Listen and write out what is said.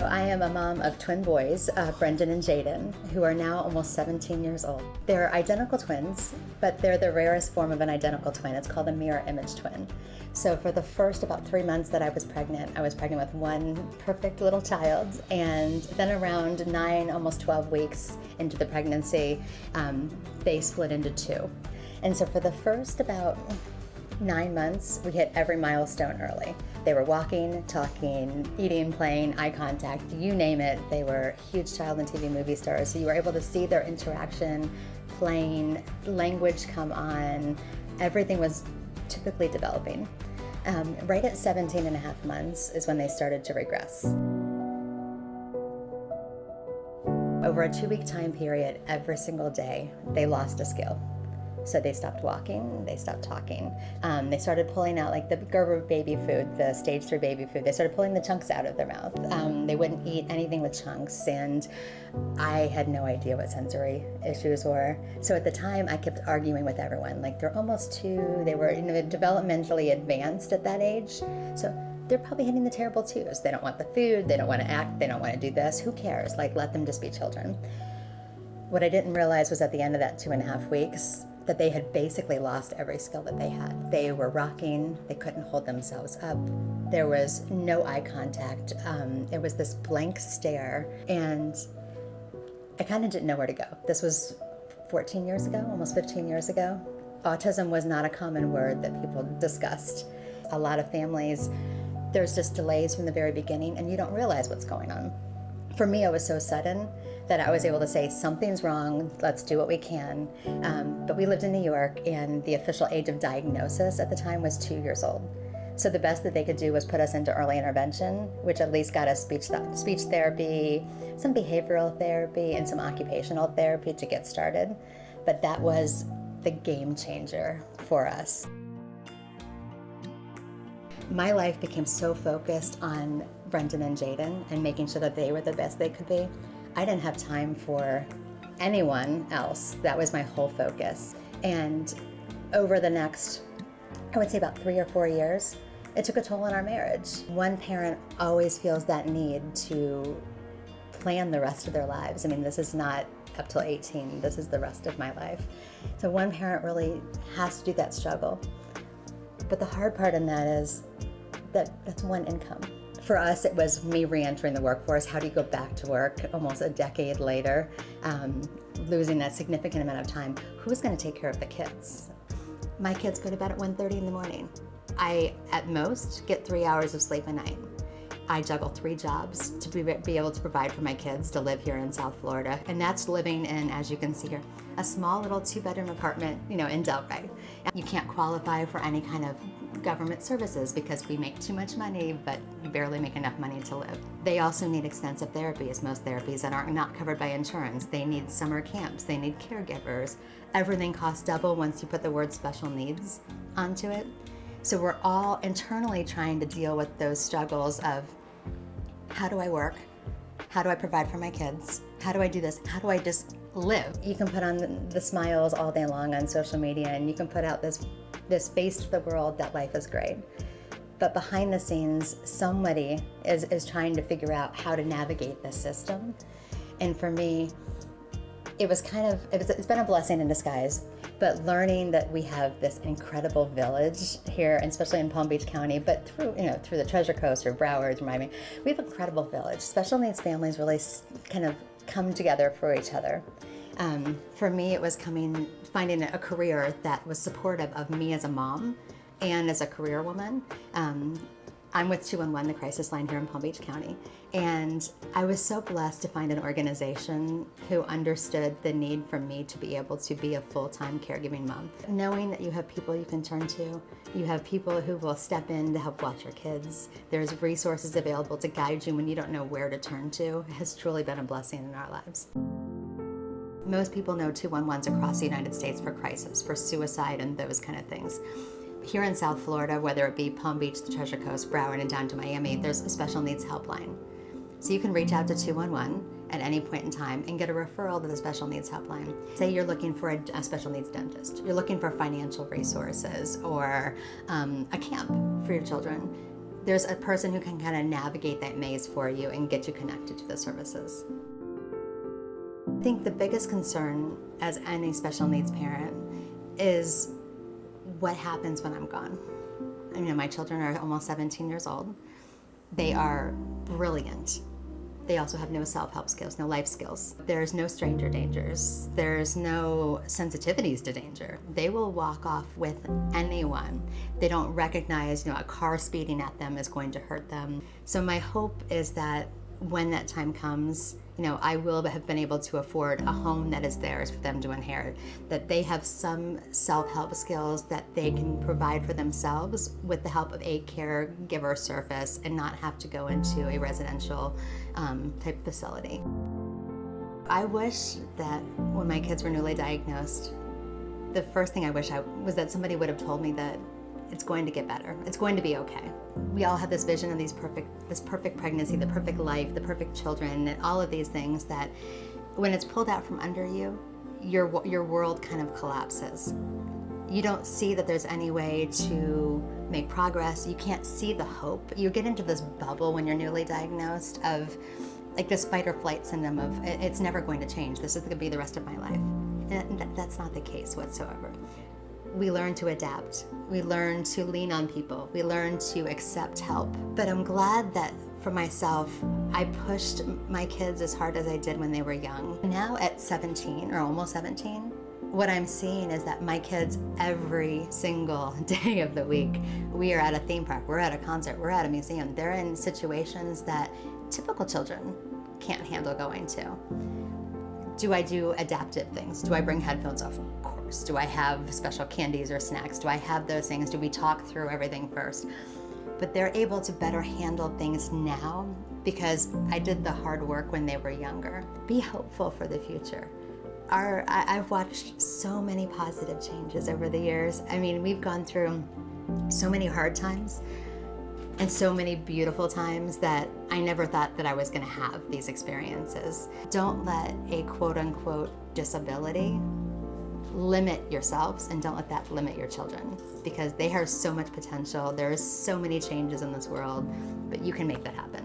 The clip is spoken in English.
I am a mom of twin boys, Brendan and Jayden, who are now almost 17 years old. They're identical twins, but they're the rarest form of an identical twin. It's called a mirror image twin. So for the first about 3 months that I was pregnant with one perfect little child, and then around 9, almost 12 weeks into the pregnancy, they split into two. And so for the first about 9 months, we hit every milestone early. They were walking, talking, eating, playing, eye contact, you name it. They were huge child and TV movie stars. So you were able to see their interaction, playing, language come on. Everything was typically developing. Right at 17 and a half months is when they started to regress. Over a 2-week time period, every single day, they lost a skill. So they stopped walking, they stopped talking. They started pulling out like the Gerber baby food, the stage 3 baby food. They started pulling the chunks out of their mouth. They wouldn't eat anything with chunks, and I had no idea what sensory issues were. So at the time, I kept arguing with everyone. Like, they're almost 2, they were developmentally advanced at that age. So they're probably hitting the terrible 2s. They don't want the food, they don't want to act, they don't want to do this. Who cares? Like, let them just be children. What I didn't realize was at the end of that 2.5 weeks, that they had basically lost every skill that they had. They were rocking, they couldn't hold themselves up. There was no eye contact. It was this blank stare, and I kind of didn't know where to go. This was 14 years ago, almost 15 years ago. Autism was not a common word that people discussed. A lot of families, there's just delays from the very beginning, and you don't realize what's going on. For me, it was so sudden that I was able to say, something's wrong, let's do what we can. But we lived in New York, and the official age of diagnosis at the time was 2 years old. So the best that they could do was put us into early intervention, which at least got us speech therapy, some behavioral therapy, and some occupational therapy to get started. But that was the game changer for us. My life became so focused on Brendan and Jayden and making sure that they were the best they could be. I didn't have time for anyone else. That was my whole focus. And over the next, I would say about 3 or 4 years, it took a toll on our marriage. One parent always feels that need to plan the rest of their lives. I mean, this is not up till 18, this is the rest of my life. So one parent really has to do that struggle. But the hard part in that is that that's one income. For us, it was me re-entering the workforce. How do you go back to work almost a decade later, losing that significant amount of time? Who's going to take care of the kids? My kids go to bed at 1:30 in the morning. I, at most, get 3 hours of sleep a night. I juggle 3 jobs to be able to provide for my kids to live here in South Florida. And that's living in, as you can see here, a small little 2-bedroom apartment, in Delray. You can't qualify for any kind of government services because we make too much money, but barely make enough money to live. They also need extensive therapies, most therapies that are not covered by insurance. They need summer camps, they need caregivers. Everything costs double once you put the word special needs onto it. So we're all internally trying to deal with those struggles of, how do I work? How do I provide for my kids? How do I do this? How do I just live? You can put on the smiles all day long on social media, and you can put out this face to the world that life is great. But behind the scenes, somebody is trying to figure out how to navigate this system. And for me, it's been a blessing in disguise. But learning that we have this incredible village here, and especially in Palm Beach County, but through the Treasure Coast or Broward or Miami, we have an incredible village. Special needs families really kind of come together for each other. For me, it was finding a career that was supportive of me as a mom and as a career woman. I'm with 211, the crisis line here in Palm Beach County, and I was so blessed to find an organization who understood the need for me to be able to be a full-time caregiving mom. Knowing that you have people you can turn to, you have people who will step in to help watch your kids, there's resources available to guide you when you don't know where to turn to, has truly been a blessing in our lives. Most people know 211s across the United States for crisis, for suicide, and those kind of things. Here in South Florida, whether it be Palm Beach, the Treasure Coast, Broward, and down to Miami, there's a special needs helpline. So you can reach out to 211 at any point in time and get a referral to the special needs helpline. Say you're looking for a special needs dentist, you're looking for financial resources or a camp for your children. there's a person who can kind of navigate that maze for you and get you connected to the services. I think the biggest concern as any special needs parent is what happens when I'm gone. My children are almost 17 years old. They are brilliant. They also have no self-help skills, no life skills. There's no stranger dangers. There's no sensitivities to danger. They will walk off with anyone. They don't recognize, a car speeding at them is going to hurt them. So my hope is that when that time comes, I will have been able to afford a home that is theirs for them to inherit, that they have some self-help skills that they can provide for themselves with the help of a caregiver service and not have to go into a residential type facility. I wish that when my kids were newly diagnosed, the first thing I wish was that somebody would have told me that it's going to get better. It's going to be okay. We all have this vision of this perfect pregnancy, the perfect life, the perfect children, and all of these things that when it's pulled out from under you, your world kind of collapses. You don't see that there's any way to make progress. You can't see the hope. You get into this bubble when you're newly diagnosed of like this fight or flight syndrome of it's never going to change. This is going to be the rest of my life. And that's not the case whatsoever. We learn to adapt. We learn to lean on people. We learn to accept help. But I'm glad that for myself, I pushed my kids as hard as I did when they were young. Now at 17 or almost 17, what I'm seeing is that my kids every single day of the week, we are at a theme park, we're at a concert, we're at a museum. They're in situations that typical children can't handle going to. Do I do adaptive things? Do I bring headphones off? Of course. Do I have special candies or snacks? Do I have those things? Do we talk through everything first? But they're able to better handle things now because I did the hard work when they were younger. Be hopeful for the future. I've watched so many positive changes over the years. We've gone through so many hard times and so many beautiful times that I never thought that I was going to have these experiences. Don't let a quote-unquote disability limit yourselves, and don't let that limit your children, because they have so much potential. There is so many changes in this world, but you can make that happen.